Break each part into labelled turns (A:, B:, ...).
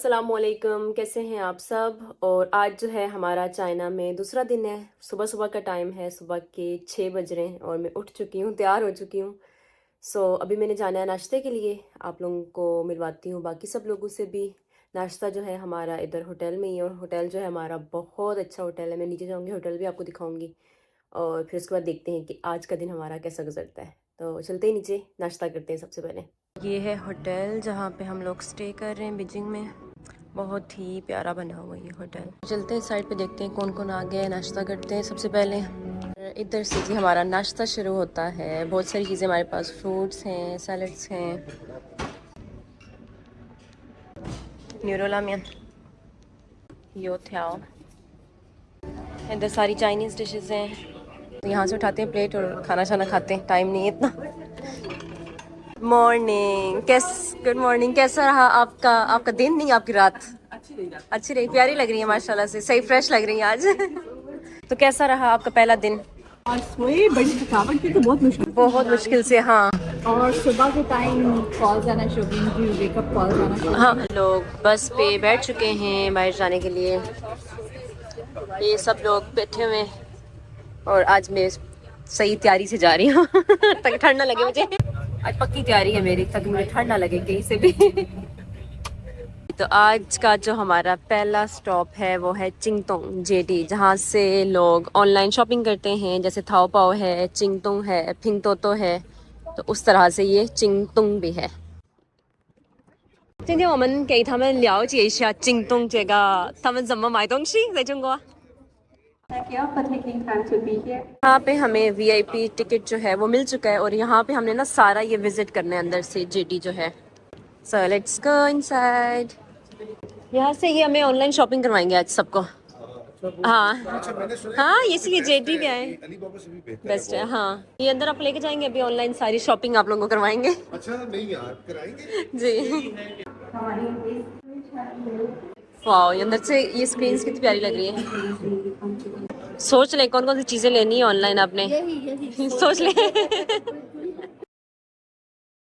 A: अस्सलाम वालेकुम, कैसे हैं आप सब। और आज जो है हमारा चाइना में दूसरा दिन है। सुबह सुबह का टाइम है, सुबह के 6 बज रहे हैं और मैं उठ चुकी हूँ, तैयार हो चुकी हूँ। अभी मैंने जाना है नाश्ते के लिए। आप लोगों को मिलवाती हूँ बाकी सब लोगों से भी। नाश्ता जो है हमारा इधर होटल में ही है और होटल जो है हमारा बहुत अच्छा होटल है। मैं नीचे जाऊँगी, होटल भी आपको दिखाऊँगी और फिर उसके बाद देखते हैं कि आज का दिन हमारा कैसा गुजरता है। तो चलते ही नीचे नाश्ता करते हैं सबसे पहले। ये है होटल जहाँ पे हम लोग स्टे कर रहे हैं बीजिंग में। बहुत ही प्यारा बना हुआ ये होटल। चलते हैं साइड पे, देखते हैं कौन कौन आ गया है। नाश्ता करते हैं सबसे पहले। इधर से जी हमारा नाश्ता शुरू होता है। बहुत सारी चीज़ें हमारे पास, फ्रूट्स हैं, सैलड्स हैं। न्यूरोलामियन, यो थ्याओ। इधर सारी चाइनीज़ डिशेस हैं। तो यहाँ से उठाते हैं प्लेट और खाना शाना खाते हैं, टाइम नहीं है इतना। Morning good morning. कैसा रहा आपका दिन, नहीं आपकी रात? अच्छी रही, प्यारी लग रही है माशाल्लाह से, सही फ्रेश लग रही है आज। तो कैसा रहा आपका पहला दिन?
B: और सोए, बड़ी थकावट थी तो
A: बहुत मुश्किल से, हाँ।
B: और सुबह के टाइम कॉल आना शुरू हुई, वेकअप कॉल आना शुरू।
A: हाँ, लोग बस पे बैठ चुके हैं बाहर जाने के लिए। ये सब लोग बैठे हुए हैं और आज मैं सही तैयारी से जा रही हूँ ताकि ठंड ना लगे मुझे। आज पक्की तैयारी है मेरी ताकि मुझे ठंड ना लगे कहीं से भी। तो आज का जो हमारा पहला स्टॉप है वो है चिंगतोंग जेडी, जहाँ से लोग ऑनलाइन शॉपिंग करते हैं। जैसे थाओपाओ है, चिंगतोंग है, पिंगतोतो है, तो उस तरह से ये चिंगतोंग भी है। 今天我们给他们了解一下京东这个他们怎么买东西在中国。
B: Thank you for taking time to be here.
A: यहाँ पे हमें वीआईपी टिकट जो है वो मिल चुका है और यहाँ पे हमने ना सारा ये विजिट करना है अंदर से, जेडी जो है। So let's go inside. यहाँ से ही हमें ऑनलाइन शॉपिंग करवाएंगे आज सबको। हाँ हाँ, इसलिए जेडी भी आए, बेस्ट है। हाँ, ये अंदर आप लेके जाएंगे, अभी ऑनलाइन सारी शॉपिंग आप लोगों को करवाएंगे।
C: अच्छा, नहीं यार, कराएंगे
A: जी। वाह, ये अंदर से ये स्क्रीन कितनी प्यारी लग रही है। सोच ले कौन कौन सी चीजें लेनी है ऑनलाइन आपने। सोच ले।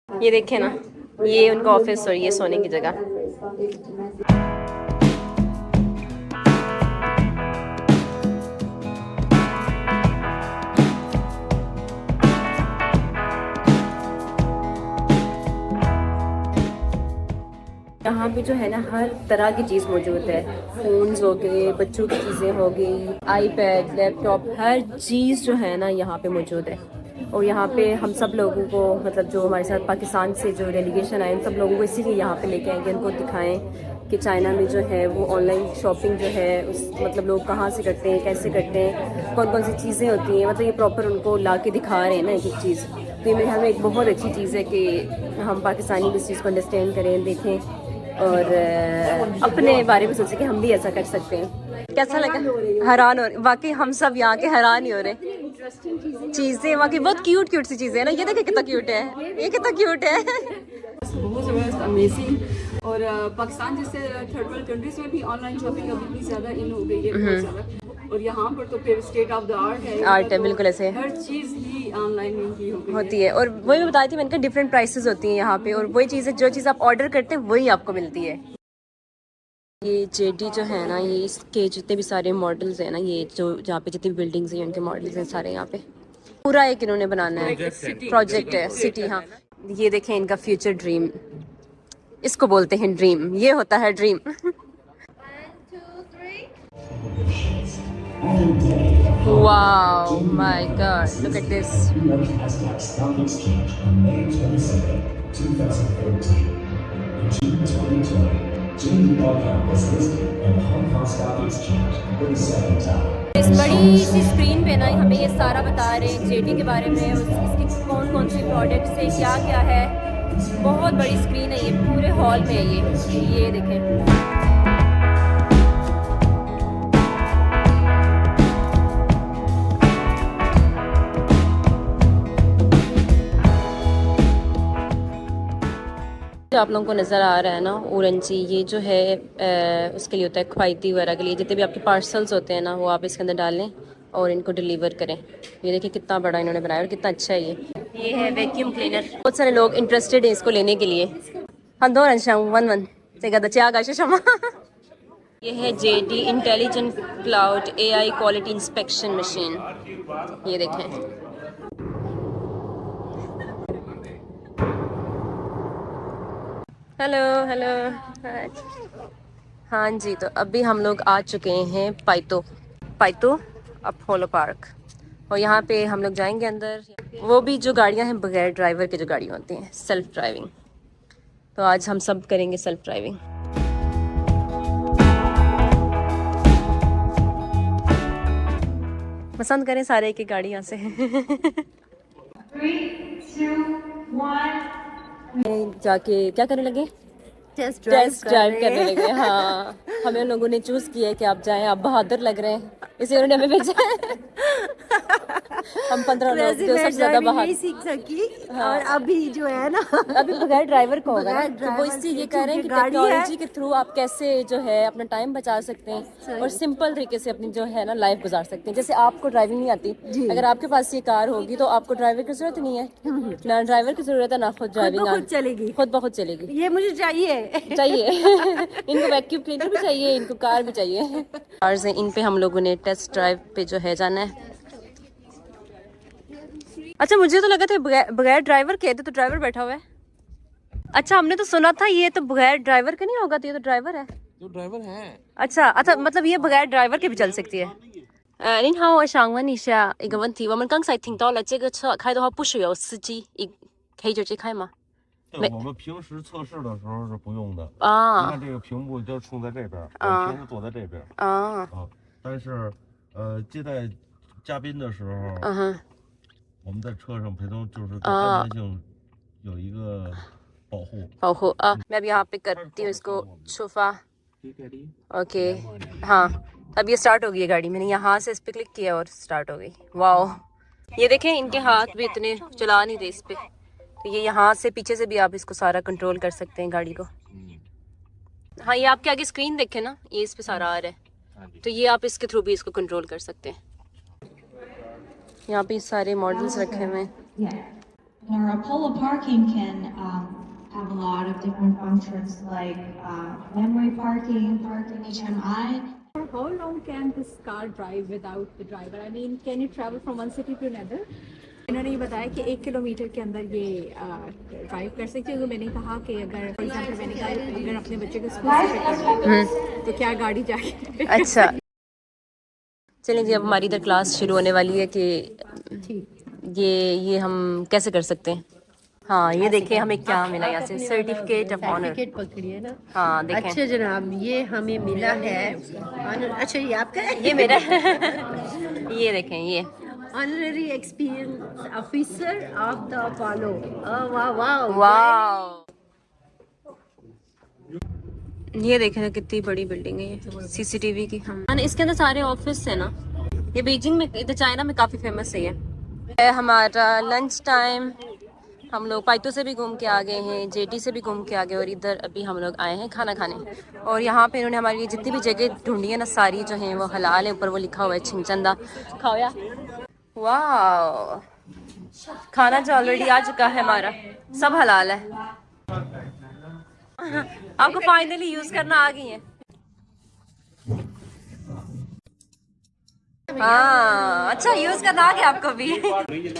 A: ये देखे ना, ये उनका ऑफिस और ये सोने की जगह। यहाँ पे जो है ना हर तरह की चीज़ मौजूद है। फ़ोन्स हो गए, बच्चों की चीज़ें हो गई, आईपैड, लैपटॉप, हर चीज़ जो है ना यहाँ पे मौजूद है। और यहाँ पे हम सब लोगों को, मतलब जो हमारे साथ पाकिस्तान से जो डेलीगेशन आए, उन सब लोगों को इसीलिए यहाँ पे लेके आएंगे, उनको दिखाएं कि चाइना में जो है वो ऑनलाइन शॉपिंग जो है उस मतलब लोग कहाँ से करते हैं, कैसे करते हैं, कौन कौन सी चीज़ें होती हैं। मतलब ये प्रॉपर उनको ला के दिखा रहे हैं ना एक एक चीज़। तो ये मेरे ख्याल में एक बहुत अच्छी चीज़ है कि हम पाकिस्तानी भी इस चीज़ को अंडरस्टैंड करें, देखें और अपने बारे में सोचें कि हम भी ऐसा कर सकते हैं। कैसा लगा? हैरान हो रहे वाकई, हम सब यहाँ के हैरान ही हो रहे। चीज़ें वाकई बहुत क्यूट क्यूट सी चीज़ें है ना। ये देखिए कितना क्यूट है, ये कितना क्यूट है।
B: बहुत ज़बरदस्त, अमेजिंग। और पाकिस्तान जैसे थर्ड वर्ल्ड कंट्रीज में भी ऑनलाइन शॉपिंग अभी भी ज़्यादा इन हो गई है, बहुत ज़्यादा। और यहाँ पर तो फिर स्टेट ऑफ द आर्ट है,
A: बिल्कुल ऐसे
B: हर चीज़ ही ऑनलाइन ही हो गई
A: होती है। और वही मैं बताई थी, मैंने कहा डिफरेंट प्राइसेस होती हैं यहाँ पे और वही चीज़ें, जो चीज़ आप ऑर्डर करते हैं वही आपको मिलती है। ये जेडी जो है ना, ये इसके जितने भी सारे मॉडल्स हैं ना, ये जो जहाँ पे जितनी बिल्डिंग्स हैं उनके मॉडल्स हैं सारे यहाँ पे। पूरा एक इन्होंने बनाना है, प्रोजेक्ट है, सिटी। हाँ, ये देखें इनका फ्यूचर ड्रीम, इसको बोलते हैं ड्रीम, ये होता है dream. Wow, my God, look at this. इस बड़ी सी स्क्रीन पे ना हमें ये सारा बता रहे हैं जेडी के बारे में, इसके कौन कौन से प्रोडक्ट्स है, क्या क्या है। बहुत बड़ी स्क्रीन है ये, पूरे हॉल में है ये देखें। आप लोगों को नज़र आ रहा है ना ऑरेंजी, ये जो है उसके लिए होता है, ख्वाइती वगैरह के लिए। जितने भी आपके पार्सल्स होते हैं ना वो आप इसके अंदर डालें और इनको डिलीवर करें। ये देखिए कितना बड़ा इन्होंने बनाया और कितना अच्छा है ये है वैक्यूम क्लीनर। बहुत सारे लोग इंटरेस्टेड हैं इसको लेने के लिए। हम दो वन वन ये है JD intelligent cloud AI quality inspection machine. ये देखें, हेलो हेलो। हाँ जी, तो अभी हम लोग आ चुके हैं पाइतो अपोलो पार्क, और यहाँ पे हम लोग जाएंगे अंदर। वो भी जो गाड़ियाँ हैं बगैर ड्राइवर के जो गाड़ियाँ होती हैं, सेल्फ ड्राइविंग। तो आज हम सब करेंगे सेल्फ ड्राइविंग। पसंद करें सारे एक एक गाड़ी यहाँ से।
D: 3, 2, 1
A: जाके क्या करने लगे?
E: टेस्ट
A: ड्राइव करने लगे। हाँ, हमें लोगों ने चूज किया है कि आप जाएं, आप बहादुर लग रहे हैं, इसलिए उन्होंने हमें भेजा है। हम 15 लोग जो सबसे ज्यादा बहादुर
E: नहीं सीख सकी। और अभी जो है ना,
A: अभी बगैर ड्राइवर को होगा ना,
E: बगैर
A: तो वो
E: ड्राइवर
A: इससे ये
E: के
A: कह रहे हैं कि
E: गाड़ी है।
A: टेक्नोलॉजी के थ्रू आप कैसे जो है अपना टाइम बचा सकते हैं और सिंपल तरीके से अपनी जो है ना लाइफ गुजार सकते हैं। जैसे आपको ड्राइविंग नहीं आती, अगर आपके पास ये कार होगी तो आपको ड्राइवर की जरूरत नहीं है, ना ड्राइवर की जरूरत है, ना खुद ड्राइविंग
E: खुद चलेगी।
A: खुद ब खुद चलेगी।
E: ये मुझे चाहिए।
A: इनको वैक्यूम क्लीनर भी चाहिए, इनको कार भी चाहिए। कार्स हैं, इन पे हम लोगों ने टेस्ट ड्राइव पे जो है जाना है। अच्छा, मुझे तो लगा था बगैर ड्राइवर के, तो ड्राइवर बैठा हुआ है। अच्छा, हमने तो सुना था ये तो बगैर ड्राइवर के नहीं होगा, तो ये तो ड्राइवर है।
C: तो ड्राइवर है।
A: अच्छा, मतलब ये बगैर ड्राइवर के भी चल सकती है। 您好，我想问一下一个问题，我们刚才听到了这个车开的话不需要司机，可以直接开吗？
F: 对，我们平时测试的时候是不用的。
A: 啊，
F: 你看这个屏幕就冲在这边，我平时坐在这边。
A: 啊，
F: 但是接待嘉宾的时候，
A: 嗯哼，
F: 我们在车上陪同，就是对安全性有一个保护。
A: मैं अब यहाँ पे करती हूँ इसको शुफा। ओके, हाँ, अब ये स्टार्ट हो गई है गाड़ी। मैंने यहाँ से इस पे क्लिक किया और स्टार्ट हो गई। वाओ, ये देखें, इनके हाथ भी इतने चला नहीं रहे इस पे, तो ये यहाँ से पीछे से भी आप इसको सारा कंट्रोल कर सकते हैं गाड़ी को। हाँ, ये आपके आगे स्क्रीन देखें ना, ये इस पे सारा आ रहा है, तो ये आप इसके थ्रू भी इसको कंट्रोल कर सकते हैं। यहाँ पे सारे मॉडल्स रखे हुए हैं।
D: Our Apollo parking can have a lot of different functions like memory parking, parking HMI.
B: How long can this car drive without the driver? I mean, can you travel from one city to another? इन्होंने ये बताया कि 1 kilometre के अंदर ये drive कर सकते हैं। तो मैंने कहा कि अगर फॉर एग्जाम्पल मैंने कहा अगर अपने बच्चे को स्कूल से पिक करना है तो क्या गाड़ी जाके।
A: अच्छा, चलें जी, अब हमारी इधर क्लास शुरू होने वाली है कि ये हम कैसे कर सकते हैं। हाँ, ये देखिए हमें क्या मिला यहाँ से, सर्टिफिकेट ऑफ ऑनर।
E: सर्टिफिकेट पकड़िए ना।
A: हाँ, देखें।
E: अच्छा जनाब, ये हमें मिला है ऑनर। अच्छा, ये आपका है?
A: ये मेरा ये देखें, ये
E: honorary experience officer of the Apollo. वाह वाह
A: वाह, ये देखें ना कितनी बड़ी बिल्डिंग है ये, CCTV की। हाँ, इसके अंदर सारे ऑफिस है ना। ये बीजिंग में, इधर चाइना में काफ़ी फेमस है ये। हमारा लंच टाइम, हम लोग पाइतो से भी घूम के आ गए हैं, JD से भी घूम के आ गए, और इधर अभी हम लोग आए हैं खाना खाने। और यहाँ पे इन्होंने हमारी जितनी भी जगह ढूंढी है ना, सारी जो हैं वो हलाल है। ऊपर वो लिखा हुआ है छिंचंदा खाओ या। वाह, खाना जो ऑलरेडी आ चुका है हमारा, सब हलाल है। आपको फाइनली यूज करना आ गई है। हाँ, अच्छा, यूज करना आ गया आपको भी।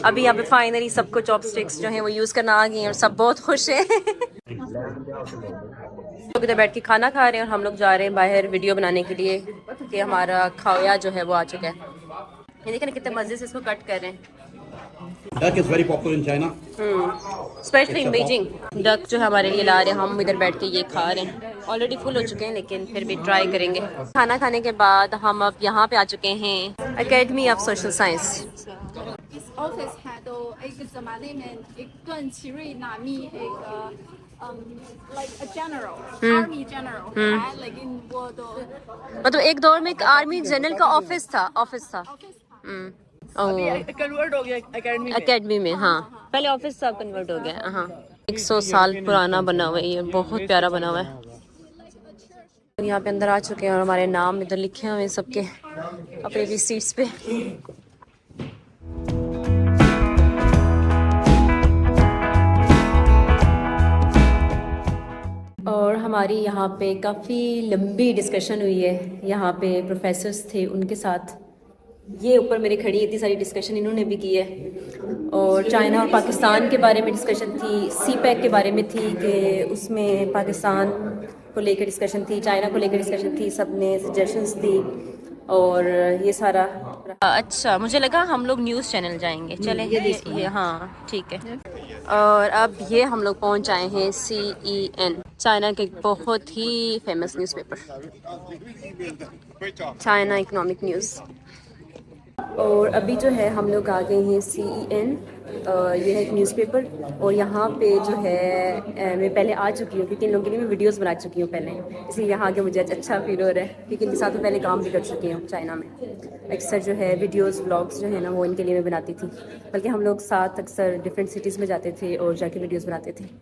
A: अभी यहाँ पे फाइनली सबको चॉपस्टिक्स जो हैं वो यूज करना आ गई हैं और सब बहुत खुश हैं। लोग इधर बैठ के खाना खा रहे हैं और हम लोग जा रहे हैं बाहर वीडियो बनाने के लिए कि हमारा खाया जो है वो आ चुका है। ये देखिए ना कितने मजे से इसको कट कर रहे हैं।
G: Duck is very popular in China.
A: Specially in Beijing. Duck जो है हमारे लिए ला रहे हैं, हम इधर बैठ के ये खा रहे हैं। ऑलरेडी फुल हो चुके हैं लेकिन फिर भी ट्राई करेंगे। खाना खाने के बाद हम अब यहाँ पे आ चुके हैं एकेडमी ऑफ सोशल साइंस।
H: इस ऑफिस है तो एक ज़माने में एक कंचीरी नामी एक like a general, army general है, लेकिन वो तो
A: मतलब एक दौर में एक आर्मी जनरल का ऑफिस था।
B: कन्वर्ट हो गया
A: एकेडमी में। हाँ, पहले ऑफिस था, कन्वर्ट हो गया। हाँ, 100 साल पुराना बना हुआ है, ये बहुत प्यारा बना हुआ है। यहाँ पे अंदर आ चुके हैं और हमारे नाम इधर लिखे हुए हैं सबके अपने भी सीट्स पे। और हमारी यहाँ पे काफ़ी लंबी डिस्कशन हुई है, यहाँ पे प्रोफेसर्स थे उनके साथ। ये ऊपर मेरी खड़ी इतनी सारी डिस्कशन इन्होंने भी की है। और चाइना और पाकिस्तान के बारे में डिस्कशन थी, सी पैक के बारे में थी कि उसमें पाकिस्तान को लेकर डिस्कशन थी, चाइना को लेकर डिस्कशन थी, सब ने सजेशंस दी और ये सारा। अच्छा, मुझे लगा हम लोग न्यूज़ चैनल जाएंगे। चलें ये हाँ ठीक है। और अब ये हम लोग पहुंच आए हैं CEN, चाइना के एक बहुत ही famous newspaper, China economic news. और अभी जो है हम लोग आ गए हैं CEN, ये है एक न्यूज़पेपर। और यहाँ पे जो है मैं पहले आ चुकी हूँ क्योंकि इन लोगों के लिए मैं वीडियोस बना चुकी हूँ पहले, इसलिए यहाँ आके मुझे अच्छा फील हो रहा है क्योंकि इनके साथ में पहले काम भी कर चुकी हूँ चाइना में। अक्सर जो है वीडियोस ब्लॉग्स जो है ना वो इनके लिए मैं बनाती थी, बल्कि हम लोग साथ अक्सर डिफरेंट सिटीज़ में जाते थे और जाके वीडियोज़ बनाते थे।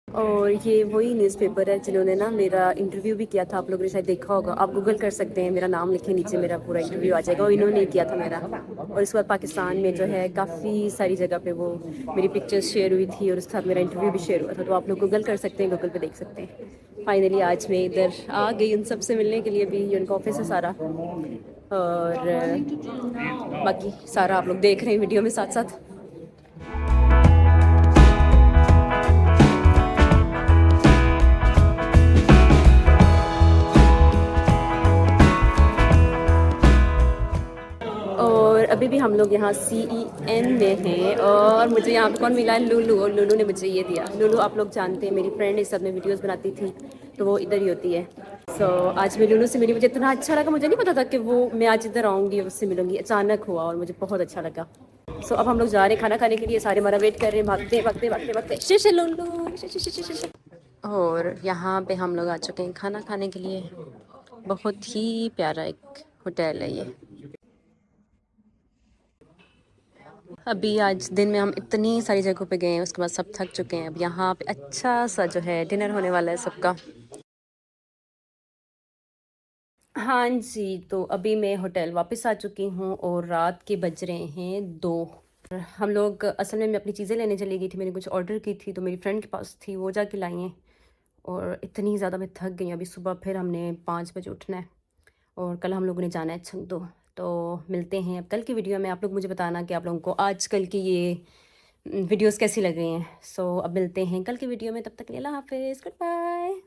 A: और ये वही न्यूज़पेपर है जिन्होंने ना मेरा इंटरव्यू भी किया था, आप लोगों ने शायद देखा होगा, आप गूगल कर सकते हैं, मेरा नाम लिखे नीचे मेरा पूरा इंटरव्यू आ जाएगा। और इन्होंने किया था मेरा। और इसके बाद पाकिस्तान में जो है काफ़ी सारी जगह पे वो मेरी पिक्चर्स शेयर हुई थी और उसके साथ मेरा इंटरव्यू भी शेयर हुआ था, तो आप लोग गूगल कर सकते हैं, गूगल पे देख सकते हैं। फाइनली आज मैं इधर आ गई उन सब से मिलने के लिए भी, ये उनका ऑफिस है सारा। और बाकी सारा आप लोग देख रहे हैं वीडियो में साथ साथ। और अभी भी हम लोग यहाँ CEN में हैं और मुझे यहाँ पे कौन मिला है, लुलु। और लुलु ने मुझे ये दिया। लुलु आप लोग जानते हैं, मेरी फ्रेंड इस सब में वीडियोस बनाती थी, तो वो इधर ही होती है। सो आज मैं लुलु से मिली, मुझे इतना अच्छा लगा, मुझे नहीं पता था कि वो मैं आज इधर आऊँगी और उससे मिलूँगी, अचानक हुआ और मुझे बहुत अच्छा लगा। सो अब हम लोग जा रहे हैं खाना खाने के लिए, सारे हमारा वेट कर रहे हैं, भागते भागते भागते भागते शिश लुलु शिश। और यहाँ पे हम लोग आ चुके हैं खाना खाने के लिए। बहुत ही प्यारा एक होटल है ये। अभी आज दिन में हम इतनी सारी जगहों पे गए हैं, उसके बाद सब थक चुके हैं। अब यहाँ पे अच्छा सा जो है डिनर होने वाला है सबका। हाँ जी, तो अभी मैं होटल वापस आ चुकी हूँ और रात के बज रहे हैं 2। हम लोग असल में मैं अपनी चीज़ें लेने चली गई थी, मैंने कुछ ऑर्डर की थी तो मेरी फ्रेंड के पास थी, वो जाके लाई हैं। और इतनी ज़्यादा मैं थक गई, अभी सुबह फिर हमने 5 बजे उठना है और कल हम लोगों ने जाना है चंगदो। तो मिलते हैं अब कल की वीडियो में। आप लोग मुझे बताना कि आप लोगों को आज कल की ये वीडियोस कैसी लग रही हैं। सो अब मिलते हैं कल की वीडियो में, तब तक के लिए अल्लाह हाफिज़, गुड बाय।